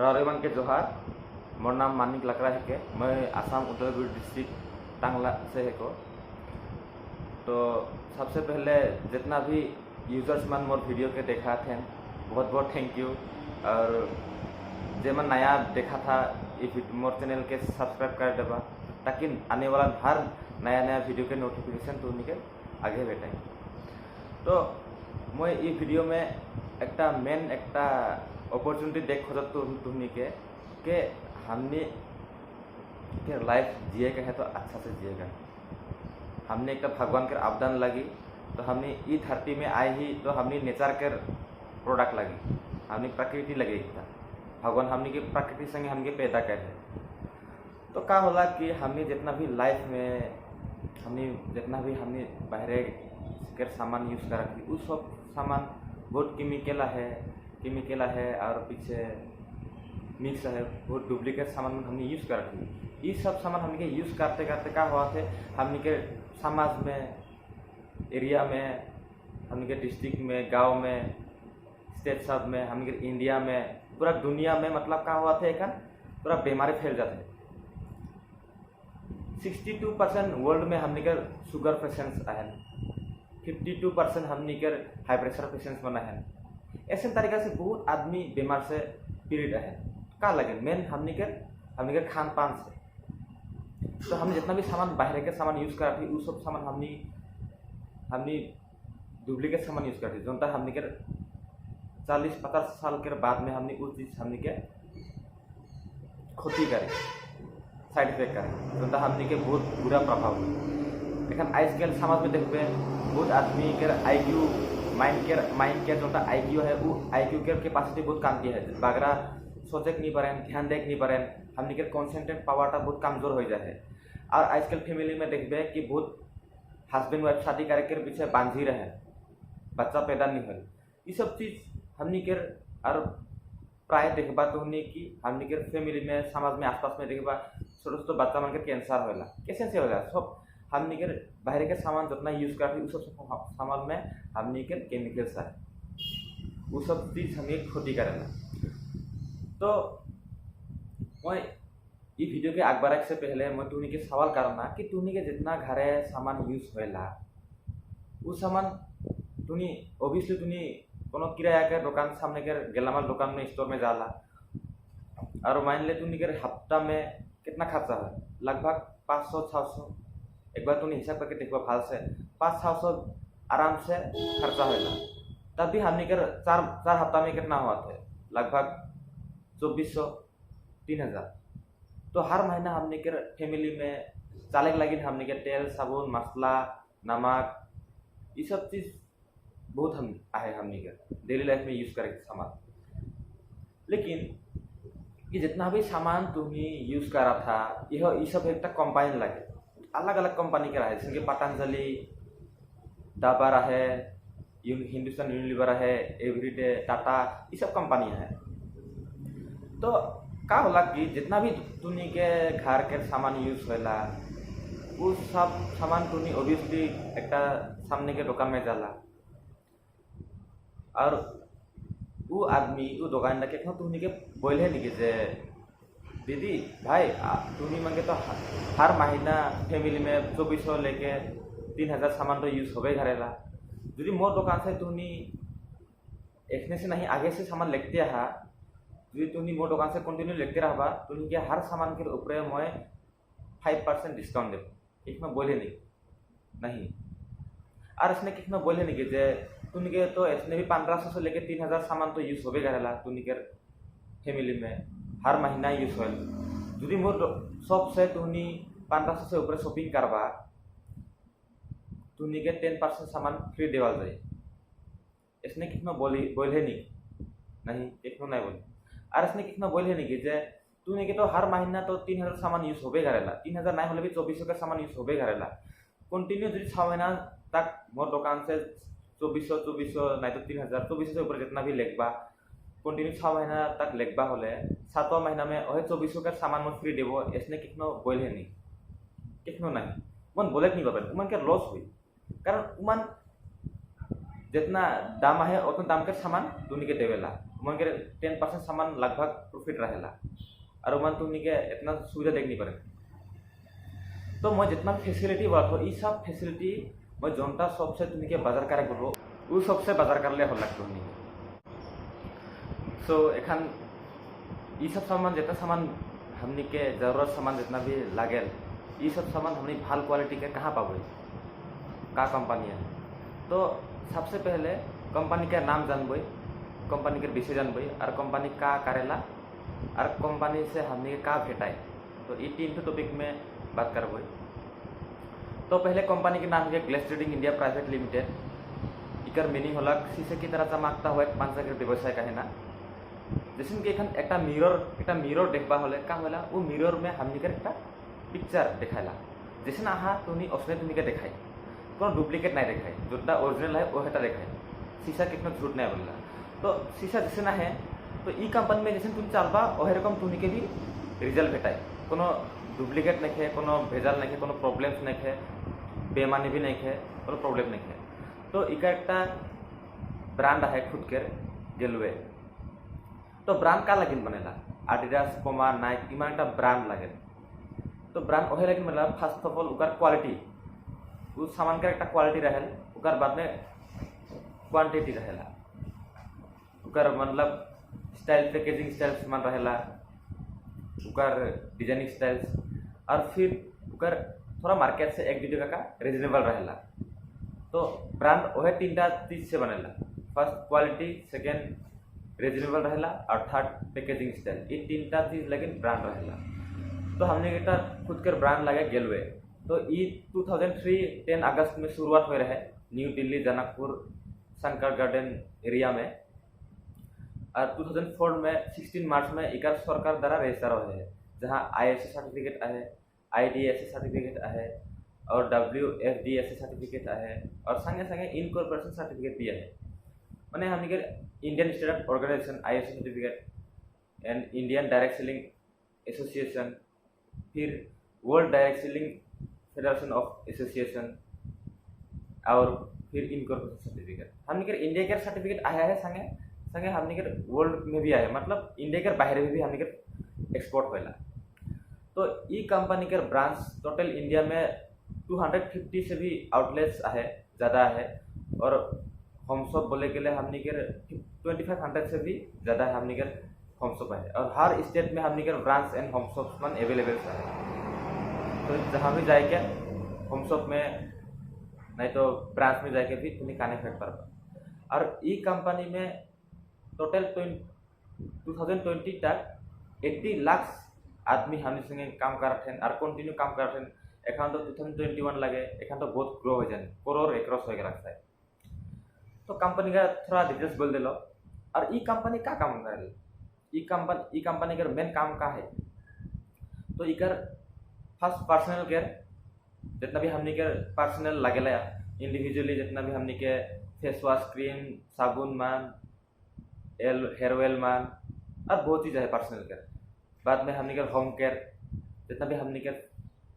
रावरेमान के जोहार। मोर नाम मानिक लकड़ा है के मैं आसाम उदयपुर डिस्ट्रिक्ट टांगला से है को। तो सबसे पहले जितना भी यूजर्स मन मोर वीडियो के देखा थे बहुत बहुत थैंक यू। और जे मन नया देखा था मोर चैनल के सब्सक्राइब कर देबा ताकि आने वाला हर नया नया वीडियो के नोटिफिकेशन तो उनके आगे बेटे। तो मैं ये वीडियो में एक मेन एक अपॉर्चुनिटी देख खोज तुमनी के हमने के लाइफ जिए के है तो अच्छा से जिएगा। हमने एक भगवान के आबदान लगी तो हमने ई धरती में आए ही तो हमने नेचर के प्रोडक्ट लगी, हमने प्रकृति लगे था। भगवान हमने के प्रकृति संगे हमके पैदा करे तो का होला कि हमने जितना भी लाइफ में हमने जितना भी हमने बाहरे के सामान यूज कर रखी उस सब सामान बहुत केमिकल है और पीछे मिक्स है, बहुत डुप्लीकेट सामान हमने यूज कर रखी। ये सब सामान हमने यूज करते करते क्या हुआ थे हमने के समाज में, एरिया में, हमने के डिस्ट्रिक्ट में, गांव में, स्टेट सब में, हमने के इंडिया में, पूरा दुनिया में मतलब क्या हुआ थे एक पूरा बीमारी फैल जाते। 62% वर्ल्ड में हमने के शुगर पेशेंट्स है, 52% हमने के हाई प्रेशर पेशेंट्स बना है। ऐसे तरीके से बहुत आदमी बीमार से पीड़ित है। का लगे मेन हमने के खान पान से। तो हम जितना भी सामान बाहर के सामान यूज करती उस सब सामान हमने डुप्लीकेट सामान यूज करती जो हमने के 40-50 साल के बाद में हमने उस चीज हमने के क्षति करे, साइड इफेक्ट करे जो हमने के बहुत बुरा प्रभाव हुई। लेकिन आजकल समाज में देखते बहुत आदमी के IQ माइंड के जो IQ है वो IQ के कैपेसिटी बहुत कम की है। बागरा सोचे नहीं पारे, ध्यान देख नहीं पारे, हमने के कॉन्सेंट्रेट पावर बहुत कमजोर हो जाए। और आजकल फैमिली में देखबे कि बहुत हस्बैंड वाइफ शादी करके पीछे बांधी रहे, बच्चा पैदा नहीं हो। ये सब चीज हमने के और प्राय देखबा तो हमने की हमने के फैमिली में, समाज में, आसपास में देखबा छोटे छोटे बच्चा मन के कैंसर होला, कैसे से होला। सब हमने के बाहर के सामान जितना यूज करती उस सब सामान में हमने के केमिकल्स है, वो सब चीज हमें क्षति करेला। तो मैं ये वीडियो के आगे बढ़ने से पहले मैं तुमने के सवाल करना कि तुमने के जितना घरे सामान यूज होएला वो सामान तुमने ऑब्वियसली तुमने कोनो किराया के दुकान सामने के गेलामाल दुकान में स्टोर में जाला और मान ले तुमने के हफ्ता में कितना खर्चा है, लगभग 500-600। एक बार तुमने हिसाब करके देखो भाल से 500-600 आराम से खर्चा होगा। तब भी हमने के चार हफ्ता में कितना हुआ थे, लगभग 2400-3000। तो हर महीना हमने के फैमिली में चाले लगी हमने के तेल, साबुन, मसला, नमक, ये सब चीज बहुत हम आए हमने के डेली लाइफ में यूज करे सामान। लेकिन ये जितना भी सामान तुम्हें यूज करा था ये सब एक कंपाइन लगे, अलग अलग कंपनी के रहे, जैसे कि पतंजलि, डाबा रहे, हिंदुस्तान यूनिलीवर है, एवरीडे, टाटा, ये सब कंपनी है। तो का होला कि जितना भी तुनी के घर के सामान यूज होला वो सब सामान तुनी ऑब्वियसली एक सामने के दुकान में जाला और वो आदमी वो दुकानदार के तुनी के बोले नहीं जे दीदी भाई तुनी मंगे तो हर महीना फैमिली में 2400 लेके 3000 सामान तो यूज होबे करेला। यदि मोर दुकान से तुनी एक से नहीं आगे से सामान लेते है, यदि तुनी मोर दुकान से कंटिन्यू लेते रहबा तुनी के हर सामान के ऊपर मैं 5% डिस्काउंट देव। एक में बोले नहीं और इसने कितना बोले नहीं कि जे तुनी के तो इसने भी 1500 से लेके 3000 सामान तो यूज होबे करेला तुनी के फैमिली में हर महीना यूज हो। यदि मोर शॉप से तुनी 1500 से ऊपर शॉपिंग करबा तुनी के 10% सामान फ्री देवल जाए। इसने कितना बोले नहीं कितना नहीं बोले और इसने कितना बोले नहीं कि जे तुनी के तो हर महीना तो 3000 सामान यूज होबे करेला, 3000 नहीं होले भी 2400 का सामान यूज होबे करेला। कंटिन्यू यदि 6 महीना तक मोर दुकान से 2400 नहीं तो 3000, 2400 से ऊपर जितना भी लेखबा कंटिन्यू 6 महीना तक लेखबा होले 7वां महीना में वही 2400 का सामान मैं फ्री देवो। इसने कितना बोले नहीं, कितना नहीं मन बोले नहीं बाबा उमन के लॉस हुई, कारण उमन जितना दाम है उतना दाम के सामान तुनी के देवेला। मन के 10% सामान लगभग प्रॉफिट रहेला और मन तुमनी के इतना सुविधा देख नहीं पड़े। तो मैं जितना फैसिलिटी बात हो ये सब फैसिलिटी मैं जोनता सबसे तुमनी के बाजार करे बोलो वो सबसे बाजार कर ले हो लगता तुमनी सो एखान ये सब सामान जितना सामान हमनी के जरूरत सामान जितना भी लागेल ये सब सामान हमनी भाल क्वालिटी के कहाँ पाबे का कंपनी है। तो सबसे पहले कंपनी के नाम जानबे, कंपनी के विषय जानबे और कंपनी का करेला और कंपनी से हमनी के का भेटाए। तो ये 3 टॉपिक में बात करबे। तो पहले कंपनी के नाम है glass trading India private limited. इकर मीनिंग होला शीशे की तरह चमकता हुआ एक 5 के व्यवसाय का है ना। जैसे कि एखन एक मिरर देखबा हले का होला वो मिरर में हमनी के एक पिक्चर देखाला जैसे ना हाँ तुनी असली तुनी के देखाई कोनो डुप्लीकेट नहीं देखाई जोटा ओरिजिनल है वो हेटा देखाई शीशा कितना झूठ नहीं बोलला। तो शीशा जैसे ना है तो ई कंपनी में जैसे तुम चलबा ओहे रकम तुनी के भी रिजल्ट भेटाई कोनो डुप्लीकेट नहीं है कोनो भेजाल नहीं है कोनो प्रॉब्लम्स नहीं है बेमानी भी नहीं है कोनो प्रॉब्लम नहीं है। तो इका एक ब्रांड है खुद के गेलवे। तो ब्रांड का लगिन बनेला एडिडास पुमा नाइक इमान एक ब्रांड लगे। तो ब्रांड ओहे लगिन बनेला फर्स्ट ऑफ ऑल उकर क्वालिटी उस सामान का एक क्वालिटी रहेल उकर बाद में क्वांटिटी रहेला उकर मतलब स्टाइल पैकेजिंग स्टाइल सामान रहेला उकर डिजाइनिंग स्टाइल्स और फिर उकर थोड़ा मार्केट से 1-2 का रिजनेबल रहेला। तो ब्रांड ओहे 3टा चीज से बनेला फर्स्ट क्वालिटी सेकेंड रिजनेबल रहेला और थर्ड पैकेजिंग स्टाइल ये 3टा चीज लेकिन ब्रांड रहेला। तो हमने एक खुद के ब्रांड लगे गेलवे। तो ये 2003 10 अगस्त में शुरुआत हो रहे new Delhi Janakpur Shankar garden area में और 2004 में 16 मार्च में एक सरकार द्वारा रजिस्टर हुए है जहाँ ISO सर्टिफिकेट है IDSA सर्टिफिकेट है और WFDSA सर्टिफिकेट है और संगे संगे इनकॉर्पोरेशन सर्टिफिकेट भी है। मैंने हमने के Indian standard organisation ISO certificate and Indian direct selling association फिर world direct selling federation of association और फिर इनकॉर्पोरेशन सर्टिफिकेट हमने के इंडिया के सर्टिफिकेट आया है संगे संगे हमने के वर्ल्ड में भी आया है मतलब इंडिया के बाहर में भी हमने के एक्सपोर्ट होला। तो ये कंपनी के ब्रांच टोटल इंडिया में 250 से भी आउटलेट्स है ज़्यादा है और होम शॉप बोले के लिए हमने के 2500 से भी ज़्यादा है हमने के होम शॉप है और हर स्टेट में हमने के ब्रांच एंड होम शॉप मन अवेलेबल है। तो जहाँ भी जाए के होम शॉप में नहीं तो ब्रांच में जाके भी तुम्हें कनेक्ट कर पाओ। और ये कंपनी में टोटल 2020 तक 80 लाख आदमी हमारे संगे काम करते हैं और कंटिन्यू काम करते हैं। एखान तो 2021 लगे एखान तो बहुत ग्रो हो जाए करोड़ एकरस हो रखता है। तो कंपनी का थोड़ा डिटेल्स बोल दिलो और ये कंपनी का काम करे ये कंपनी का मेन काम का है। तो इकर फर्स्ट पर्सनल केयर जितना भी हमने के पर्सनल लगेला इंडिविजुअली जितना भी हमने के फेस वॉश क्रीम साबुन मान हेयर ऑयल मान और बहुत चीज़ है पर्सनल केयर। बाद में हमने के होम केयर जितना भी हमने के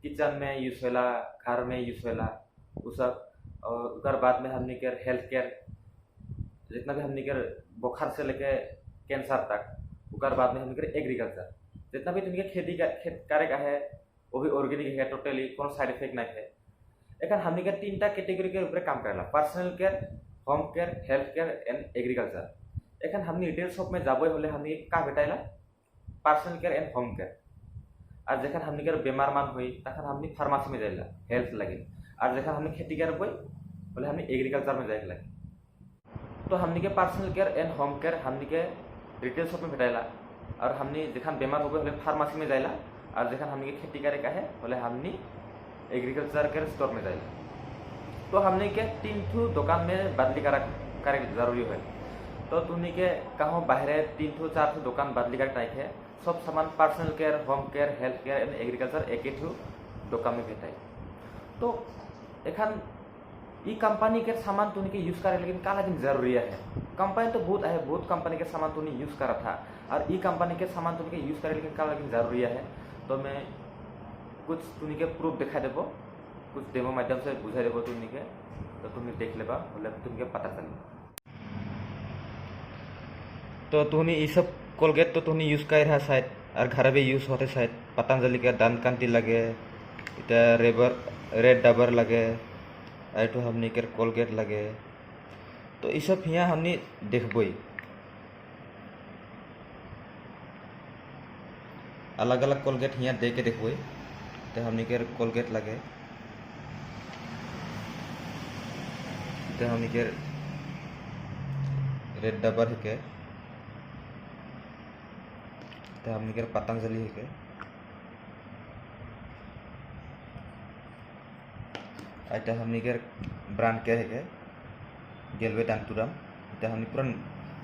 किचन में यूज होला घर में यूज होला वो सब और उकर बाद में हमने के हेल्थ केयर जितना भी हमने के बुखार से लेके कैंसर तक उकर बाद में हमने के एग्रीकल्चर जितना भी तुमके खेती करे का है वो भी ऑर्गेनिक है टोटली कोनो साइड इफेक्ट नहीं है। एखन हमने के 3टा कैटेगरी के ऊपर काम करेला personal care home care health care and agriculture. एखन हमने रिटेल शॉप में जाबे होले हमने का भेटाइला personal care and home care और जखन हमने के बीमार मान हुई तखन हमने फार्मेसी में जाइला हेल्थ लगे और जखन हमने खेती करे बोले हमने एग्रीकल्चर में जाए लगे। तो हमने के personal care and home care हमने के रिटेल शॉप में भेटाइला और हमने जखन बीमार हो गए फार्मेसी में जाइला और जखन हमने के खेती करे का है बोले हमने एग्रीकल्चर के स्टोर में जाइला। तो हमने के 3 दुकान में बदली करे जरूरी है। तो तुमने के कहाँ बाहर 3-4 दुकान बदली कर टाइप है सब सामान personal care home care health care and agriculture एक दुकान में भेटाई। तो एखन ये कंपनी के सामान तुमने के यूज करे लेकिन का लेकिन जरूरी है कंपनी तो बहुत कंपनी के सामान तुमने यूज करा था और ये कंपनी के सामान तुमने के यूज करे लेकिन का लेकिन जरूरी है। तो मैं कुछ तुमने के प्रूफ दिखा देबो कुछ डेमो माध्यम से बुझा देबो तुमने के तो तुमने देख लेबा बोले तुमके पता चले। तो तुहनी ये सब कोलगेट तो तुहनी यूज़ कर रहा शायद और घर में यूज़ होते शायद पतंजलि के दांत कांति लगे इटा रेड डबर लगे तो हमनी के कोलगेट लगे तो ये सब यहाँ हमनी देखबई अलग अलग कोलगेट यहाँ दे के देखबई तो हमनी के कोलगेट लगे तो हमनी के रेड डबर है तो हमनी के पतंजलि है এটা हमनी के ब्रांड के है गेलवे डांटुराम এটা हमनी पूरा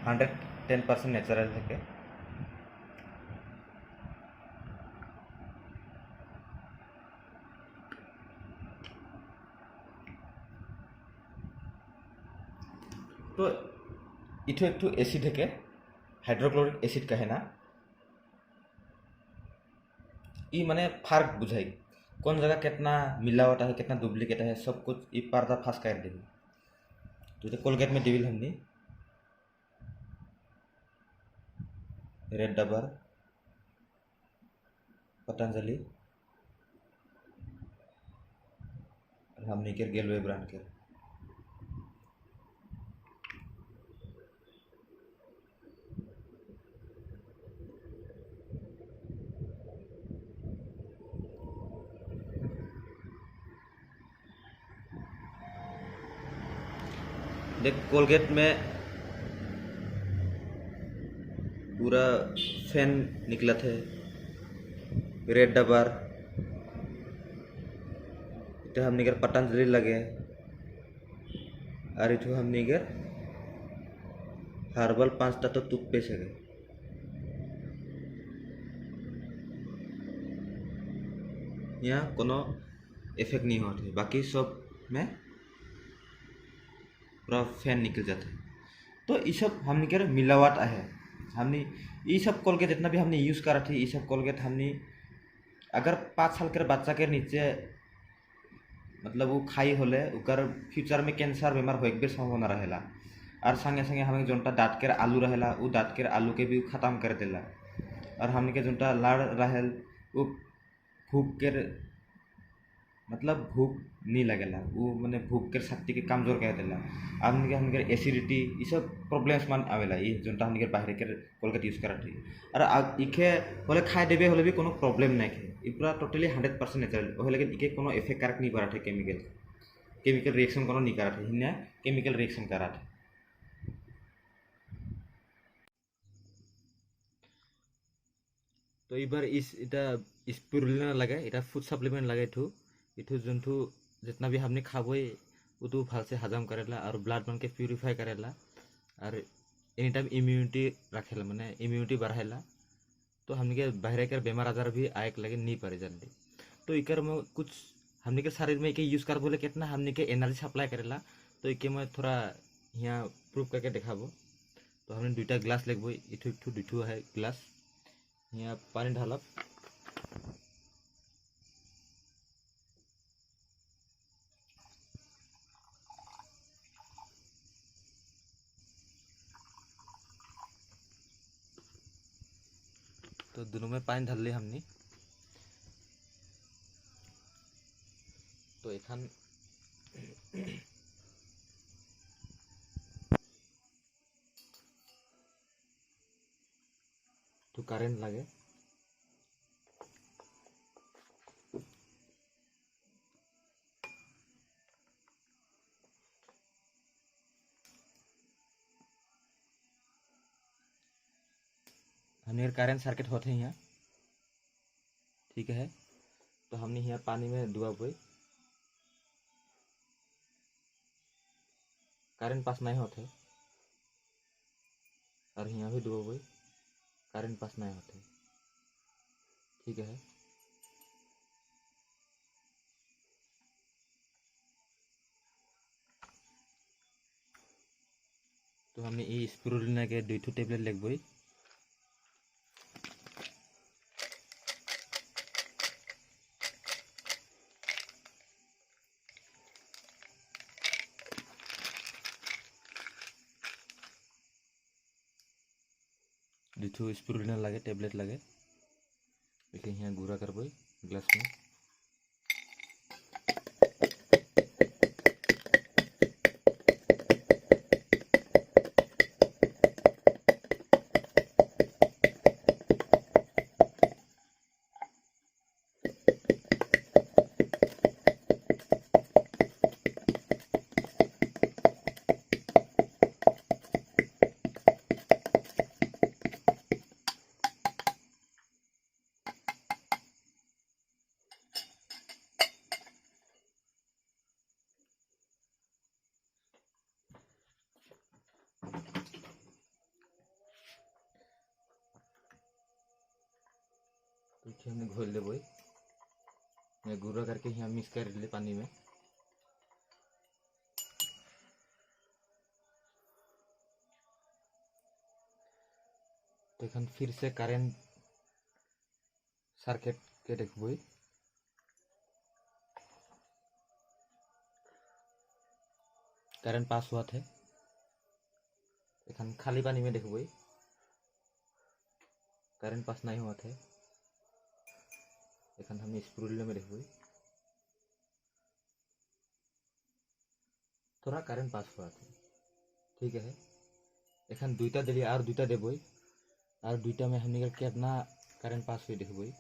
110% नेचुरल है तो इठो एक एसिड है हाइड्रोक्लोरिक एसिड कहे ना ये माने फर्क बुझाई कौन जगह कितना मिलावट है कितना डुप्लीकेट है सब कुछ ये पर्दा फास कर देगी तो कोलगेट में डिविल हमने रेड डबर पतंजलि हमने के गेलवे ब्रांड के देख कोलगेट में पूरा फैन निकला थे रेड डबर इतो हमने के पतंजलि लगे और इतो हमने के हर्बल 5टा तो टूथपेस्ट है यहाँ कोनो इफेक्ट नहीं होते बाकी सब में पूरा फैन निकल जाता है तो ये सब हमने क्या मिलावट है हमने ये सब कोलगेट जितना भी हमने यूज़ करा थी ये सब कोलगेट हमने अगर 5 साल के बच्चा के नीचे मतलब वो खाई होले उकर फ्यूचर में कैंसर बीमार हो एक बेर संभावना रहेला और संगे संगे हमें जोनटा दाँत के आलू रहेला वो दाँत के आलू के भी खत्म कर देला और हमने के जोनटा लाड़ रहेल वो भूख के मतलब भूख नहीं लगेला वो मैंने भूख के शक्ति के कमजोर कर देला हमने के एसिडिटी ये सब प्रॉब्लम्स मान आवेला ये जोनटा हमने के बाहर के कोलगेट यूज करा थी और इखे होले खाए देबे होले भी कोनो प्रॉब्लम नहीं है ये पूरा टोटली 100% नेचुरल हो लेकिन इके कोनो इफेक्ट कारक नहीं करा थे केमिकल रिएक्शन कोनो नहीं करा थे हिने केमिकल रिएक्शन करा थे तो इबार इस इटा स्पिरुलिना लगे इटा फूड सप्लीमेंट लगे इठू जोंठू जितना भी हमने खाबोई वो तो भाल से हजम करेला और ब्लड बन के प्यूरिफाई करेला और एनी टाइम इम्यूनिटी रखेला माने इम्यूनिटी बढ़ाएला तो हमने के बाहर के बेमार आजार भी आए लगे नहीं पड़े जल्दी तो इकर में कुछ हमने के शरीर में एक यूज कर बोले कितना हमने के एनर्जी सप्लाई करेला तो इके मैं थोड़ा यहाँ प्रूफ करके दिखाबो तो हमने 2टा ग्लास लेगबो इठू दुठू है ग्लास यहाँ पानी ढालब तो दोनों में पानी ढाल ली हमने तो एखान तो कारेंट लगे हमने कारेंट सर्किट होते हैं यहाँ ठीक है तो हमने यहाँ पानी में डुबा बोई कारेंट पास नहीं होते और यहाँ भी डुबा बोई कारेंट पास नहीं होते ठीक है तो हमने ये स्पिरुलिना के 2 टेबलेट लेगबई दुठो स्पिरुलिना लगे टेबलेट लगे बेखौ हिया गुरा करबो ग्लास में तो हमने घोल देबो मैं गुरा करके यहाँ मिक्स कर ले पानी में तो फिर से करेंट सर्किट के देखबो करेंट पास हुआ थे खाली पानी में देखबो करेंट पास नहीं हुआ थे हम स्प्रूलिना में देखबो थोड़ा करेंट पास हुआ थे ठीक है एखन दुईटा दिली और दुईटा देबो और दुईटा में हमने कितना करेंट पास हुई देखबो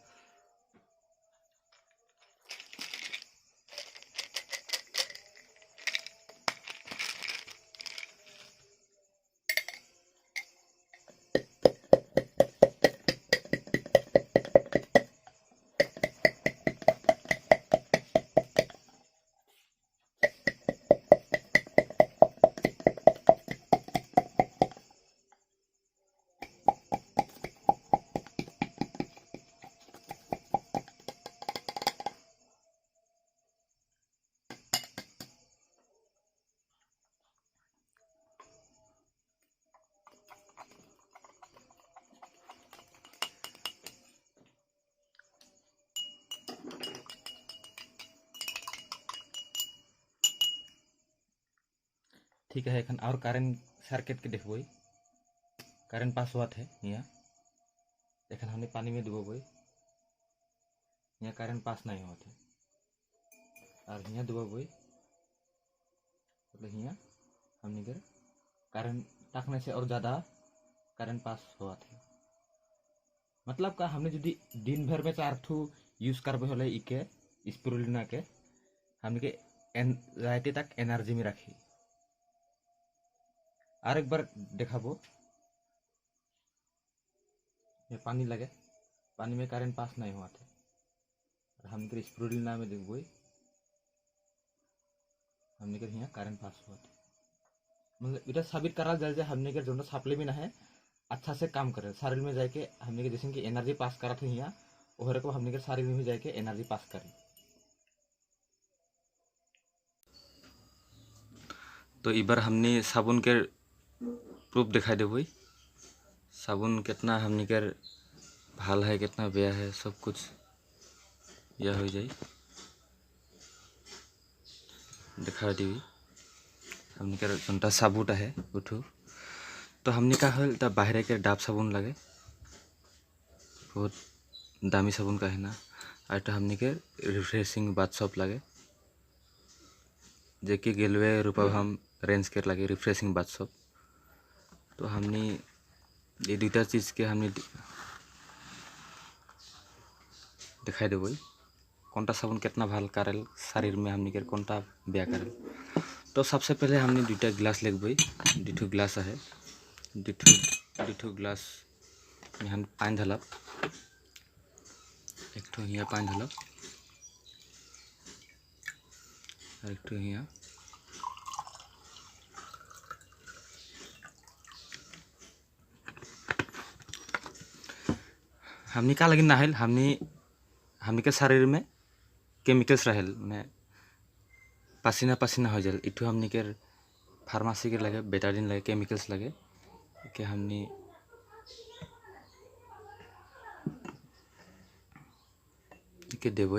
ठीक है एखन और करेंट सर्किट के देखबो करेंट पास हुआ थे यहाँ एखन हमने पानी में डुबो यहाँ करेंट पास नहीं हुआ थे और यहाँ डुबो मतलब यहाँ हमने करेंट टाकने से और ज़्यादा करेंट पास हुआ थे मतलब का हमने यदि दिन भर में 4 ठू यूज करबे हले इके स्पिरुलिना के हमने के राइते तक एनर्जी में रखी और एक बार देखाबो ये पानी लगे पानी में करेंट पास नहीं हुआ था और हम स्पिरुलिना में देखबो हमने यहाँ करेंट पास हुआ था मतलब इटा साबित करा जाए जे हमने के जो सप्लीमेंट है अच्छा से काम करे शरीर में जाके हमने के जैसे कि एनर्जी पास करा थे यहाँ ओहरे को हमने के शरीर में जाके एनर्जी पास करे तो इबार हमने साबुन के प्रूफ दिखाई देबो साबुन कितना हमने के भाल है कितना बेया है सब कुछ यह हो जाए दिखा दी हमने के जोंटा साबुन है उठो तो हमने का हल ता बाहर के डाब साबुन लगे बहुत दामी साबुन का है ना और तो हमने के रिफ्रेशिंग बाथ सोप लगे जे कि गेलवे रूपम रेंज के लगे रिफ्रेशिंग बाथ सोप तो हमने ये दुईटा चीज़ के हमने दिखाई देबो कौनटा साबुन कितना भाल करेल शरीर में हमने के कौनटा बेया करेल तो सबसे पहले हमने दुईटा गिलास लेबो दुठो गिलास है दुठो गिलास में हम पानी ढालब एक ठो यहाँ पानी ढालब और एक ठो यहाँ हमने का लगी नहल हमने के शरीर में केमिकल्स रहल मैं पसीना पसीना हो जाए इठो हमने के फार्मेसी के लगे बेटाडिन लगे केमिकल्स लगे कि हमने के देबो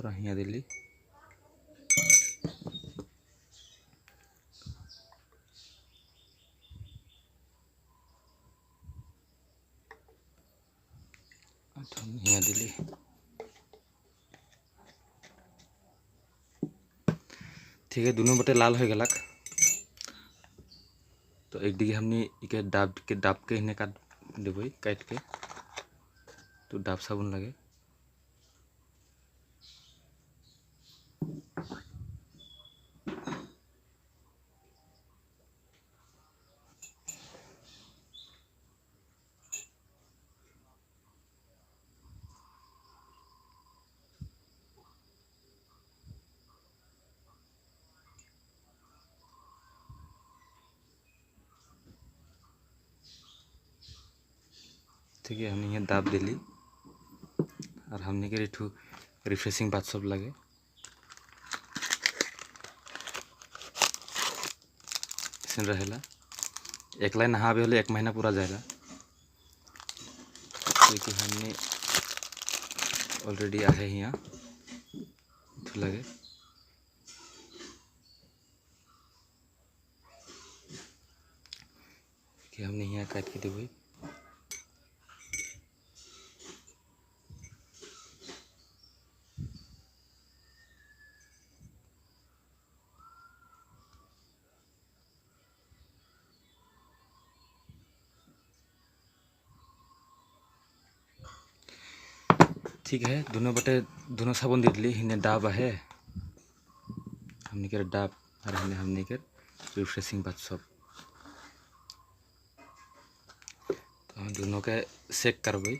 थोड़ा हिया दिली हिया दिली ठीक है। दोनों बटे लाल हो गलक तो एक दिखे हमने इके डाब के इन्हें काट देवे काट के तो डाब साबुन लगे ठीक है। हमने यहाँ दाब दिली और हमने के रिठू रिफ्रेशिंग बाथ सब लगे इसन रहेला एक लाइन नहावे होले 1 महीना पूरा जाएगा क्योंकि हमने ऑलरेडी आहे यहाँ लगे कि हमने यहाँ काट के देवे ठीक है। दोनों बटे दोनों साबुन दे दिली हिने डाब है हमने के डाब और हमने के रिफ्रेशिंग बाथ सब तो हम दोनों के सेक करबे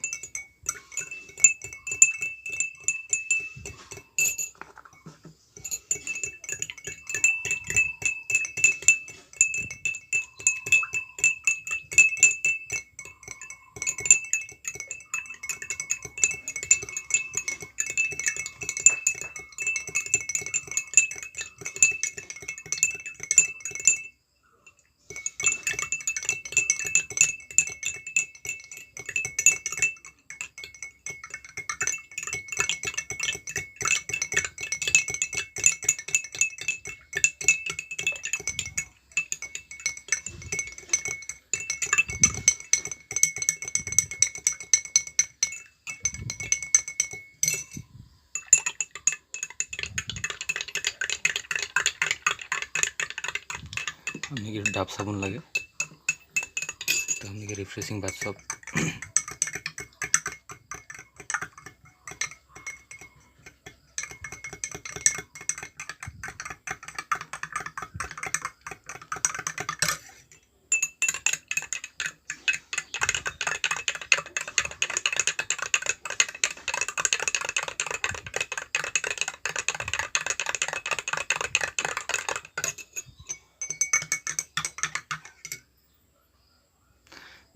हमने के डाब साबुन लगे तो हमने के रिफ्रेशिंग बाथ सब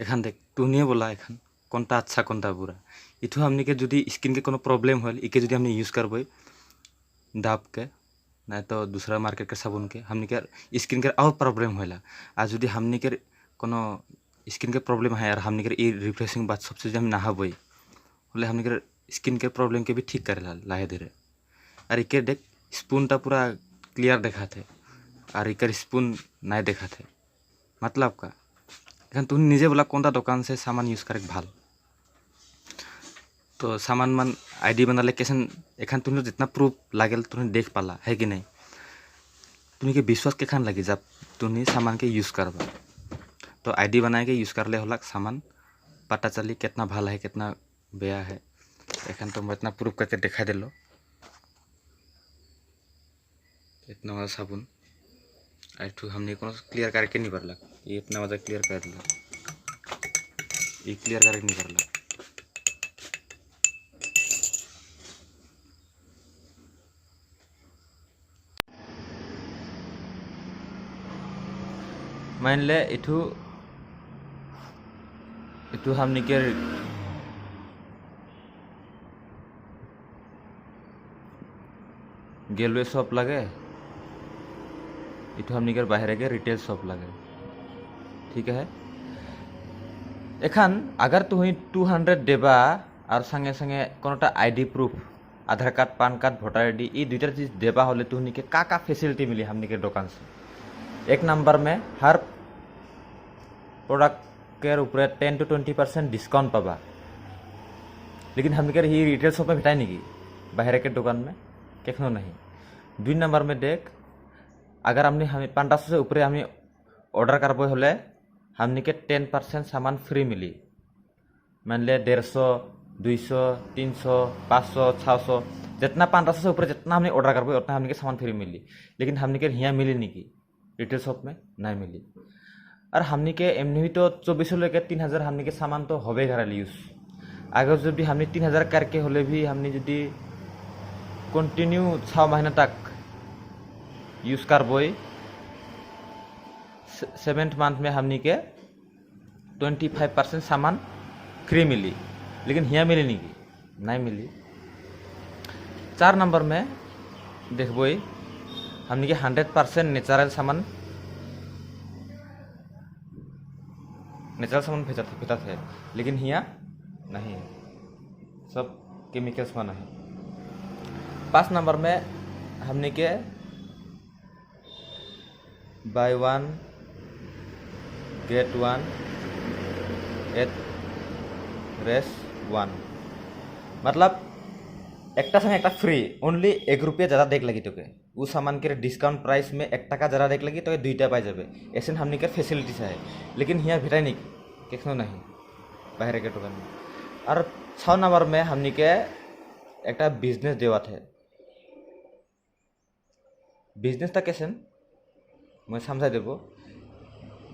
एखान देख तुहनिए बोला एखान कोनटा अच्छा कोनटा बुरा इठू हमने के जुदी स्किन के कोनो प्रॉब्लम होल इके जुदी हमने यूज करबे डाब के ना तो दूसरा मार्केट के साबुन के हमने के स्किन के और प्रॉब्लम होला आ जुदी हमने के कोनो स्किन के प्रॉब्लम है यार हमने के ई रिफ्रेशिंग बात सबसे हम नहाबे बोले हमने के स्किन के प्रॉब्लम के भी ठीक करेला लाहे धीरे और इके देख स्पूनटा पूरा क्लियर देखा थे और इकर स्पून नहीं देखा थे मतलब का एखन तुम निजे बोला कौन दुकान से सामान यूज करे भाल तो सामान मन आईडी बनाले कैसन एखन तुम जितना प्रूफ लागल तुम देख पाला है कि नहीं तुम्हें के विश्वास के खान लगी जब तुम सामान के यूज करबा तो आईडी बनाए के यूज कर ले होला सामान पता चली कितना भला है कितना बेया है एखन तुम इतना प्रूफ करके दिखा दिलो इतना वाला साबुन आइठू हमने कोनो क्लियर करके नहीं करला ये इतना वजह क्लियर कर दिला ये क्लियर करके नहीं करला मान ले इठू इठू हमने के गेलवे शॉप लगे इठू हमने के बाहर के रिटेल शॉप लगे ठीक है एखान अगर तुम 200 देबा और संगे संगे कोनोटा ID proof Aadhaar card PAN card voter ID ये दुईटा चीज देवा होले तुहनी के का फैसिलिटी मिली हमनी के दुकान से। एक नंबर में हर प्रोडक्ट के ऊपर 10 to 20% डिस्काउंट पाबा, लेकिन हमनी के ही रिटेल शॉप में भेटाई नहीं बाहर के दुकान में केखनो नहीं। 2 नंबर में देख, अगर हमने 500 से ऊपर हमें ऑर्डर करबो होले हमनी के 10% सामान फ्री मिली। मान ले 150, 200, 300, 500, 600 जितना 500 से ऊपर जितना हमने ऑर्डर करबो उतना हमनी के सामान फ्री मिली, लेकिन हमनी के यहाँ मिली नहीं की रिटेल शॉप में नहीं मिली। और हमनी के एमनी भी तो 2400 लेके 3000 हमनी के सामान तो होबे घर यूज। अगर जो भी हमने 3000 करके होले भी हमने यदि कंटिन्यू 6 महीना तक यूज करबोई 7th मंथ में हमनी के 25% सामान फ्री मिली, लेकिन यहाँ मिली नहीं मिली। 4 नंबर में देखबोई हमनी के 100% नेचुरल सामान भेजत है, लेकिन यहाँ नहीं, सब केमिकल्स में नहीं। 5 नंबर में हमने के बाय 1 गेट 1 एट रेस 1 मतलब एक संगे एक फ्री, ओनली 1 रुपया ज़्यादा देख लगी तोके उस सामान के डिस्काउंट प्राइस में 1 टाका ज़्यादा देख लगी तो 2टा पाई जाबे। ऐसे हमने के फैसिलिटीज है, लेकिन यहाँ भेटाई नहीं केखनो नहीं बाहर के दुकान में। और 6 नंबर में हमनी के एक बिजनेस देवा थे। बिजनेस था कैसे मैं समझा देबो,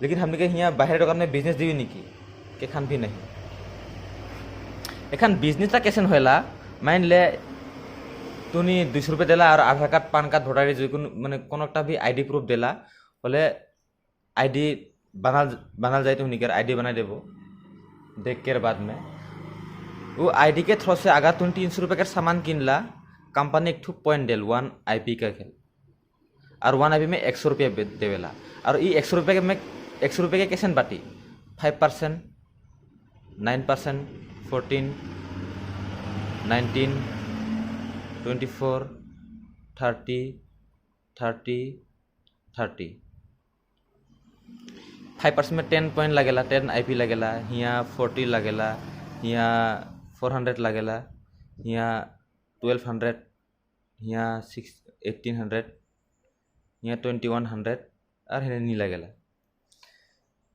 लेकिन हमने के यहाँ बाहर दुकान में बिजनेस दी नहीं की केखान भी नहीं। एखान बिजनेस कैसे होला, मान ले तुनी 200 रुपये देला और Aadhaar card PAN card voter ID जो मैंने कोनो भी आईडी प्रूफ देला बोले आईडी बनाल जाए तो निकर आईडी बना देबो देख के बाद में वो आईडी के थ्रू से अगर तुम 300 रुपये का सामान किनला कंपनी एक पॉइंट देल 1 IP का खेल और 1 IP में 100 रुपये देवेला। और ये 100 रुपये के में 100 रुपये के कैसे बाटी 5%, 9%, 14, 19, 24, 30, 5% में 10 पॉइंट लगेला, 10 IP लगेला, यहाँ 40 लगेला, यहाँ 400 लगेला, यहाँ 1200, यहाँ 1800, यहाँ 2100 और है नहीं लगेला।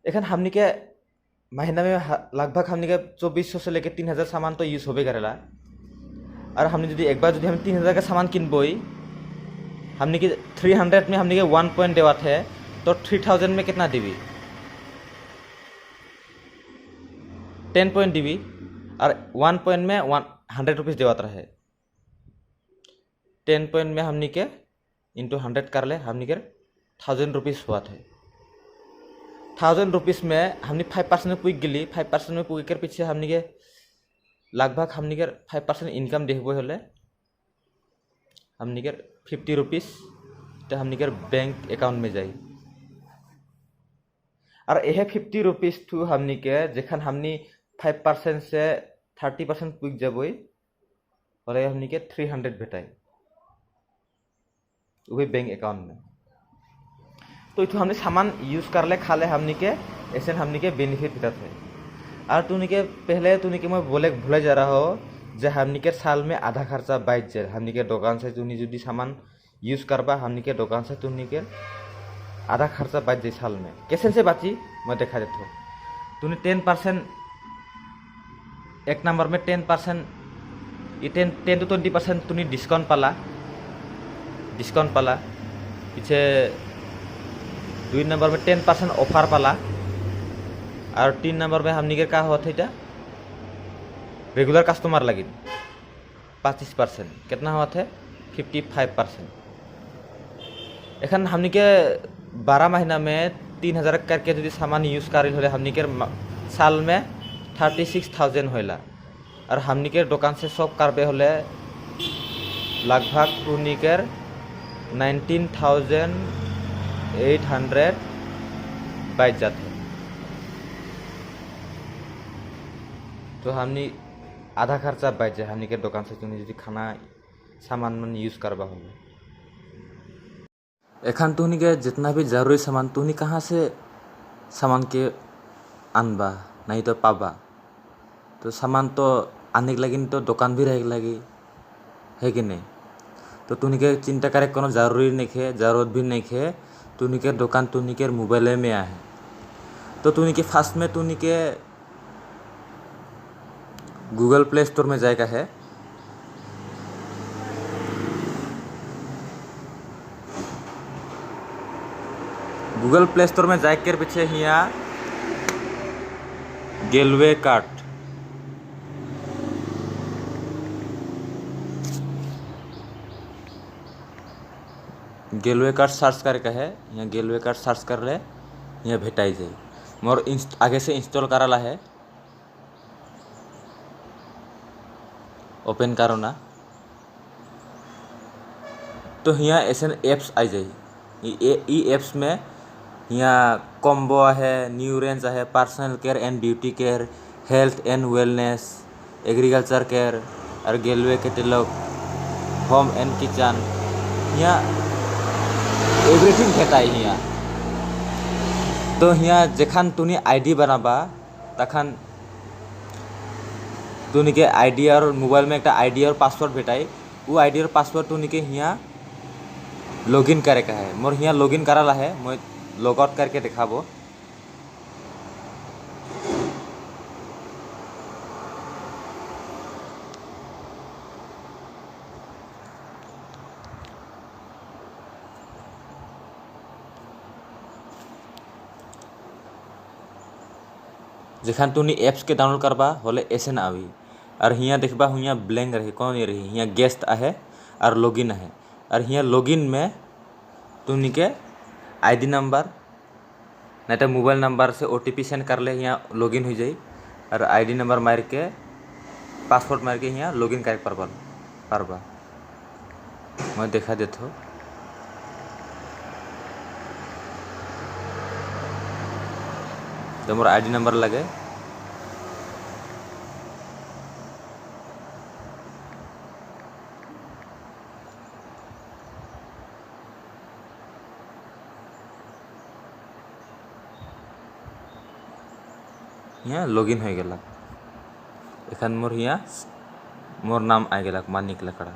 एखन हमनी के महीना में लगभग हमनी के 2400 से लेकर 3000 सामान तो यूज होबे करेला। और हमने यदि एक बार यदि हम 3000 का सामान किनबोई हमने के 300 में हमने के 1 पॉइंट देवात है तो 3000 में कितना दीबी 10 पॉइंट दीबी और 1 पॉइंट में 100 रुपीज़ देवात रहे। 10 पॉइंट में हमने के इंटू 100 कर ले हमने के 1000 रुपीज़ हुआ थे। 1000 रुपीज़ में हमने 5% में पुग गली 5% में पुग कर पीछे हमने के लगभग हमने के 5% इनकम देखबो होले हमने के 50 रुपीज़ तो हमने के बैंक अकाउंट में जाई। और यह 50 रुपीज़ टू हमने के जखन हमने 5% से 30% पुग जाबोई और हमने के 300 भेटाई वही बैंक अकाउंट में। तो इतो हमने सामान यूज कर ले खा ले हमने के ऐसे हमने के बेनिफिट भेटत है। और तुनी के पहले तुनी के मैं बोले भूले जा रहा हो जे हमनी के साल में आधा खर्चा बाइच जाए हमनी के दुकान से तुनी यदि सामान यूज करबा हमनी के दुकान से तुनी के आधा खर्चा बाइच जाए साल में। कैसे से बाची मैं देखा देता हूँ। तुनी 10% एक नंबर में 10% ये 10 to 20% तुनी डिस्काउंट पाला पीछे 2 नंबर में 10% ऑफर पाला और 3 नंबर में हमनी के का होता है रेगुलर कस्टमर लगी 25% कितना हुआ थे 55%। एखन हमनी के 12 महीना में 3000 करके यदि सामान यूज कर रही हमनी के साल में 36,000 होला। और हमनी के दुकान से शॉप करबे होले लगभग पूर्णी के 19,800 बाइच जाते। तो हमनी आधा खर्चा बच जाए हमनी के दुकान से तुनी यदि खाना सामान मन यूज करवा होले। एखान तुहनी के जितना भी जरूरी सामान तुहनी कहाँ से सामान के आनबा नहीं तो पाबा। तो सामान तो आने के लगी तो दुकान भी रहे लगी है कि नहीं। तो तुहनी के चिंता करे कोनो जरूरी नहीं है, जरूरत भी नहीं है। तुहनी के दुकान तुहनी के मोबाइल में आ है। तो तुहनी के फास्ट में तुहनी के गूगल प्ले स्टोर में जाएगा है। गूगल प्ले स्टोर में जाए के पीछे यहाँ गेलवे कार्ट सर्च करके है। यहाँ गेलवे कार्ट सर्च कर ले, यहाँ भेटाई जाए। मोर आगे से इंस्टॉल कराला है, ओपन करो ना। तो यहाँ ऐसे एप्स आ जाए। ये एप्स में यहाँ कॉम्बो है, न्यू रेंज है, personal care and beauty care, health and wellness, agriculture care और गेलवे कैटलॉग, होम एंड किचन। यहाँ एवरीथिंग भेटा है यहाँ। तो यहाँ जखान तुनी आईडी बनाबा तखान तुनी के आईडी और मोबाइल में एक आईडी और पासवर्ड भेटाई। वो आईडी और पासवर्ड तुनी के यहाँ लॉगिन करे का है। मोर यहाँ लॉगिन कराला है, मैं लॉग आउट करके दिखाबो। जखान तुनी एप्स के डाउनलोड करबा होले ऐसे ना आवी। और यहाँ देखबा यहाँ ब्लैंक रही, कौन नहीं रही। यहाँ गेस्ट आहे और लॉगिन है। और यहाँ लॉगिन में तुनी के आईडी नंबर नहीं तो मोबाइल नंबर से OTP सेंड कर ले, यहाँ लॉगिन हो जाए। और आईडी नंबर मार के पासवर्ड मार के यहाँ लॉगिन कर पारबा। मैं देखा देता हूँ। तो मोर आईडी नंबर लगे, यहाँ लॉगिन हो गया। एखान मोर यहाँ मोर नाम आ गया मानिक लकड़ा।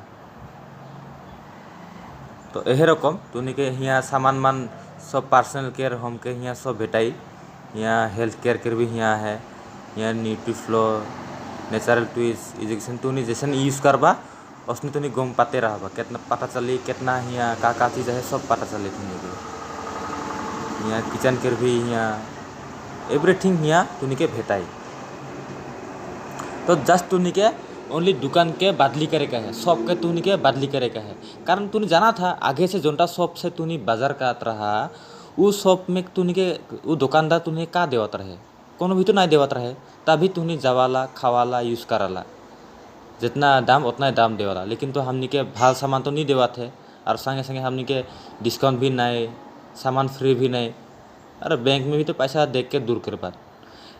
तो यही रकम तुनी के यहाँ सामान मान सब पर्सनल केयर होम के यहाँ सब भेटाई। यहाँ हेल्थ केयर के भी यहाँ है। यहाँ न्यूट्रीफ्लो, नेचुरल ट्विस्ट, एजुकेशन तुनी जैसे यूज़ करबा उसने तुनी गम पाते रहबा। कितना पता चली कितना यहाँ का चीज़ है सब पता चले तुनी के। यहाँ किचन केयर भी यहाँ एवरीथिंग यहाँ तुनी के भेटाई। तो जस्ट तुनी के ओनली दुकान के बदली करे का है, शॉप के तुनी के बदली करे का है। कारण तुनी जाना था आगे से जोनटा शॉप से तुनी बाजार का रहा, उस शॉप में तुनी के वो दुकानदार तुनी का देवत रहे, कोनो भी तो नहीं देवत रहे। तभी तुनी जवाला खावाला यूज़ कराला, जितना दाम उतना ही दाम देवाला। लेकिन तो हमनी के भाल सामान तो नहीं देवत है। और संगे संगे हमनी के डिस्काउंट भी नहीं, सामान फ्री भी नहीं। अरे बैंक में भी तो पैसा देख के दूर कर बात,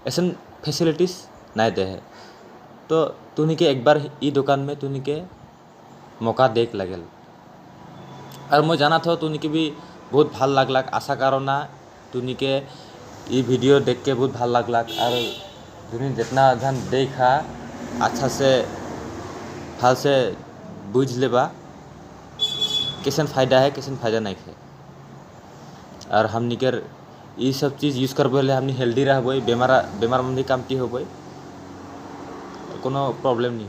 ऐसा फैसिलिटीज़ नहीं दे है। तो तुनी के एक बार ई दुकान में तुनी के मौका देख लगेल। और मैं जाना था तुनी के भी बहुत भल लगलक। आशा करो ना तुनी के ये वीडियो देख के बहुत भल लगलक। और तुनी जितना धन देखा अच्छा से भल से बुझ लेबा कैसन फ़ायदा है कैसन फ़ायदा नहीं है। और हमनी के ये सब चीज़ यूज़ करबे हमनी हेल्दी रहबे, बेमार मंदी कमती होबे, कोनो प्रॉब्लम नहीं।